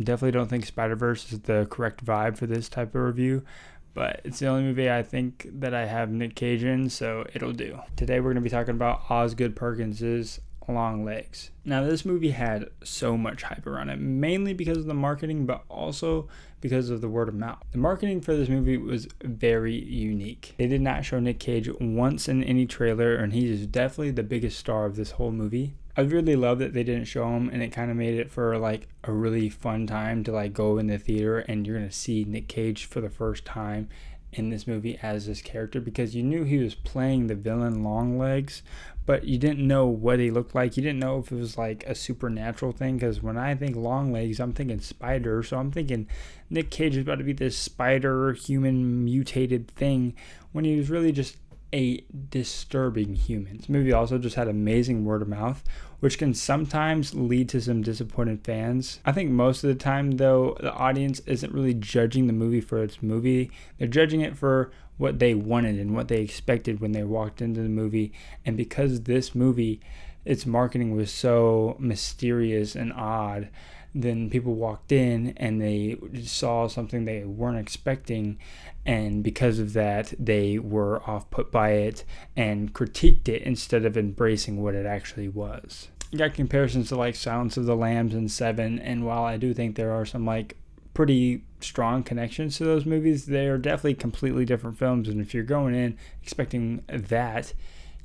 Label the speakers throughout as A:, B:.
A: Definitely don't think Spider-Verse is the correct vibe for this type of review, but it's the only movie I think that I have Nick Cage in, so it'll do. Today we're going to be talking about Osgood Perkins's Longlegs. Now, this movie had so much hype around it, mainly because of the marketing, but also because of the word of mouth. The marketing for this movie was very unique. They did not show Nick Cage once in any trailer, and he is definitely the biggest star of this whole movie. I really love that they didn't show him, and it kind of made it for like a really fun time to like go in the theater and you're going to see Nick Cage for the first time in this movie as this character, because you knew he was playing the villain Longlegs, but you didn't know what he looked like. You didn't know if it was like a supernatural thing, because when I think Longlegs, I'm thinking spider, so I'm thinking Nick Cage is about to be this spider human mutated thing when he was really just a disturbing human. This movie also just had amazing word of mouth, which can sometimes lead to some disappointed fans. I think most of the time, though, the audience isn't really judging the movie for its movie. They're judging it for what they wanted and what they expected when they walked into the movie. And because this movie, its marketing was so mysterious and odd, then people walked in and they saw something they weren't expecting, and because of that they were off put by it and critiqued it instead of embracing what it actually was. You got comparisons to like Silence of the Lambs and Seven, and while I do think there are some like pretty strong connections to those movies, they are definitely completely different films, and if you're going in expecting that,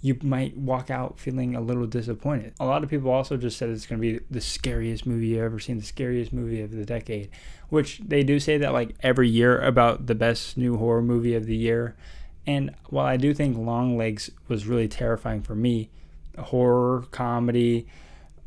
A: you might walk out feeling a little disappointed. A lot of people also just said it's going to be the scariest movie you've ever seen, the scariest movie of the decade, which they do say that like every year about the best new horror movie of the year. And while I do think Longlegs was really terrifying for me, horror, comedy,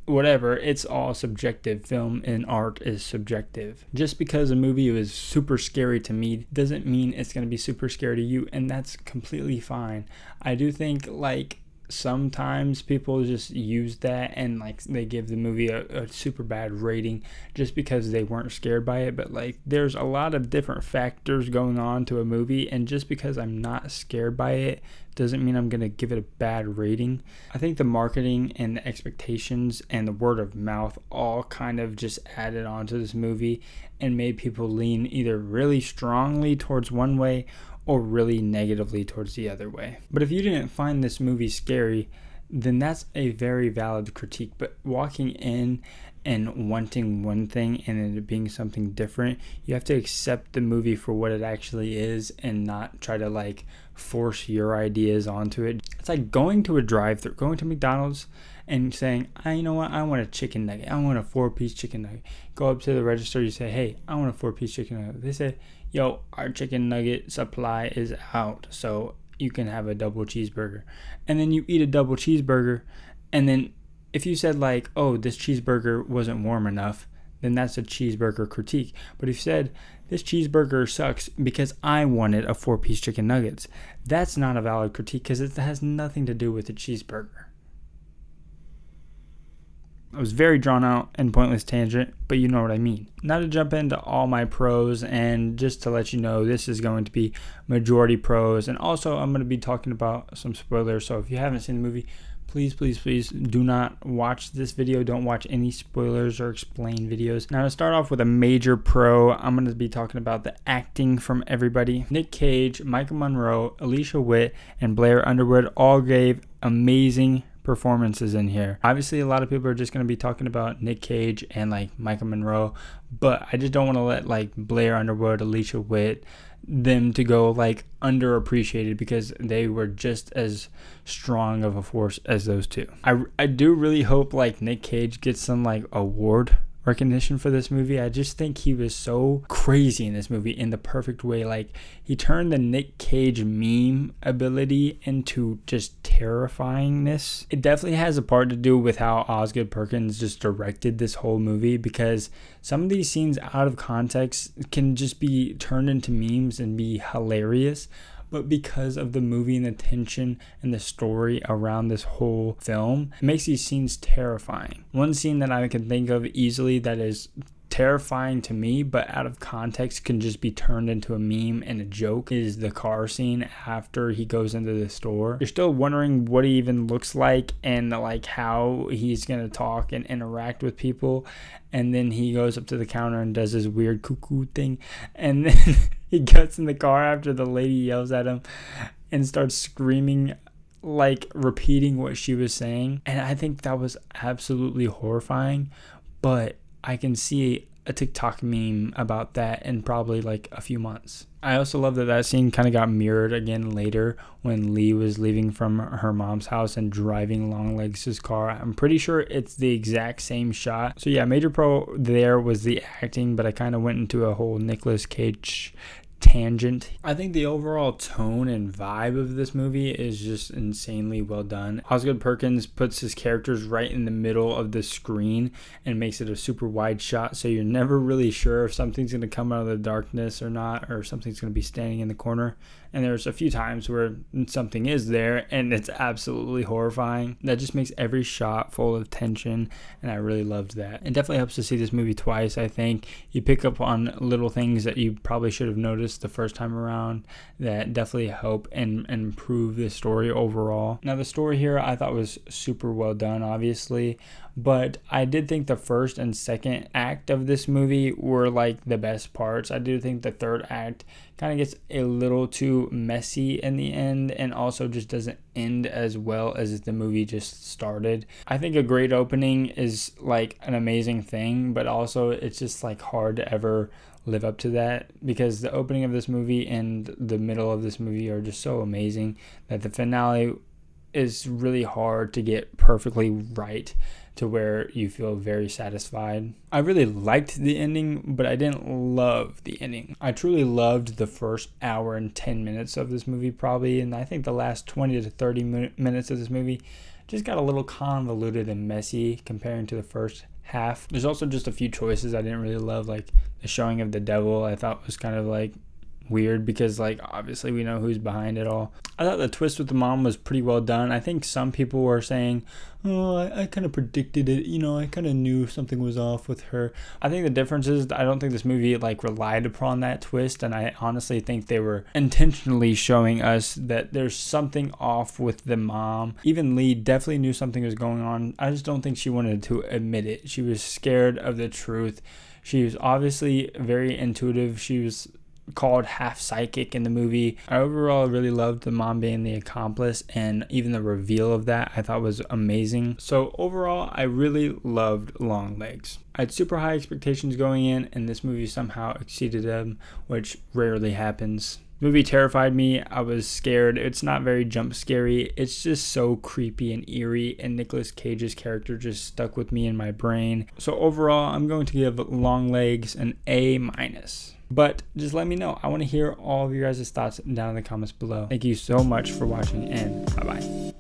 A: whatever, it's all subjective. Film and art is subjective. Just because a movie was super scary to me doesn't mean it's going to be super scary to you, and that's completely fine. I do think like sometimes people just use that and like they give the movie a super bad rating just because they weren't scared by it, but like there's a lot of different factors going on to a movie, and just because I'm not scared by it doesn't mean I'm going to give it a bad rating. I think the marketing and the expectations and the word of mouth all kind of just added on to this movie and made people lean either really strongly towards one way or really negatively towards the other way. But if you didn't find this movie scary, then that's a very valid critique. But walking in and wanting one thing and it being something different, you have to accept the movie for what it actually is and not try to like force your ideas onto it. It's like going to a drive-thru, going to McDonald's and saying, you know what, I want a chicken nugget. I want a 4-piece chicken nugget. Go up to the register, you say, hey, I want a 4-piece chicken nugget. They say, yo, our chicken nugget supply is out, so you can have a double cheeseburger. And then you eat a double cheeseburger, and then if you said like, oh, this cheeseburger wasn't warm enough, then that's a cheeseburger critique. But if you said, this cheeseburger sucks because I wanted a 4-piece chicken nuggets, that's not a valid critique because it has nothing to do with the cheeseburger. It was very drawn out and pointless tangent, but you know what I mean. Now to jump into all my pros, and just to let you know, this is going to be majority pros, and also I'm going to be talking about some spoilers, so if you haven't seen the movie, please do not watch this video. Don't watch any spoilers or explain videos. Now to start off with a major pro, I'm going to be talking about the acting from everybody. Nick Cage, Michael Monroe, Alicia Witt, and Blair Underwood all gave amazing performances in here. Obviously, a lot of people are just going to be talking about Nick Cage and like Michael Monroe, but I just don't want to let like Blair Underwood, Alicia Witt, them to go like underappreciated because they were just as strong of a force as those two. I do really hope like Nick Cage gets some like award recognition for this movie. I just think he was so crazy in this movie in the perfect way. Like he turned the Nick Cage meme ability into just terrifyingness. It definitely has a part to do with how Osgood Perkins just directed this whole movie, because some of these scenes out of context can just be turned into memes and be hilarious. But because of the movie and the tension and the story around this whole film, it makes these scenes terrifying. One scene that I can think of easily that is terrifying to me, but out of context can just be turned into a meme and a joke, is the car scene after he goes into the store. You're still wondering what he even looks like and like how he's gonna talk and interact with people, and then he goes up to the counter and does this weird cuckoo thing, and then he gets in the car after the lady yells at him and starts screaming, like repeating what she was saying. And I think that was absolutely horrifying, but I can see a TikTok meme about that in probably like a few months. I also love that scene kind of got mirrored again later when Lee was leaving from her mom's house and driving Longlegs' car. I'm pretty sure it's the exact same shot. So yeah, major pro there was the acting, but I kind of went into a whole Nicolas Cage tangent. I think the overall tone and vibe of this movie is just insanely well done. Osgood Perkins puts his characters right in the middle of the screen and makes it a super wide shot, so you're never really sure if something's going to come out of the darkness or not, or something's going to be standing in the corner. And there's a few times where something is there and it's absolutely horrifying. That just makes every shot full of tension, and I really loved that. It definitely helps to see this movie twice. I think you pick up on little things that you probably should have noticed the first time around that definitely help and improve the story overall. Now the story here I thought was super well done, obviously, but I did think the first and second act of this movie were like the best parts. I do think the third act kind of gets a little too messy in the end, and also just doesn't end as well as the movie just started. I think a great opening is like an amazing thing, but also it's just like hard to ever live up to that, because the opening of this movie and the middle of this movie are just so amazing that the finale is really hard to get perfectly right to where you feel very satisfied. I really liked the ending, but I didn't love the ending. I truly loved the first hour and 10 minutes of this movie probably, and I think the last 20 to 30 minutes of this movie just got a little convoluted and messy comparing to the first half. There's also just a few choices I didn't really love, like the showing of the devil I thought was kind of like weird, because like obviously we know who's behind it all. I thought the twist with the mom was pretty well done. I think some people were saying, oh, I kind of predicted it, I kind of knew something was off with her. I think the difference is I don't think this movie like relied upon that twist, and I honestly think they were intentionally showing us that there's something off with the mom. Even Lee definitely knew something was going on. I just don't think she wanted to admit it. She was scared of the truth. She was obviously very intuitive. She was called half psychic in the movie. I overall really loved the mom being the accomplice, and even the reveal of that I thought was amazing. So overall, I really loved Longlegs. I had super high expectations going in, and this movie somehow exceeded them, which rarely happens. The movie terrified me. I was scared. It's not very jump scary. It's just so creepy and eerie, and Nicolas Cage's character just stuck with me in my brain. So overall, I'm going to give Longlegs an A-. But just let me know. I want to hear all of your guys' thoughts down in the comments below. Thank you so much for watching, and bye-bye.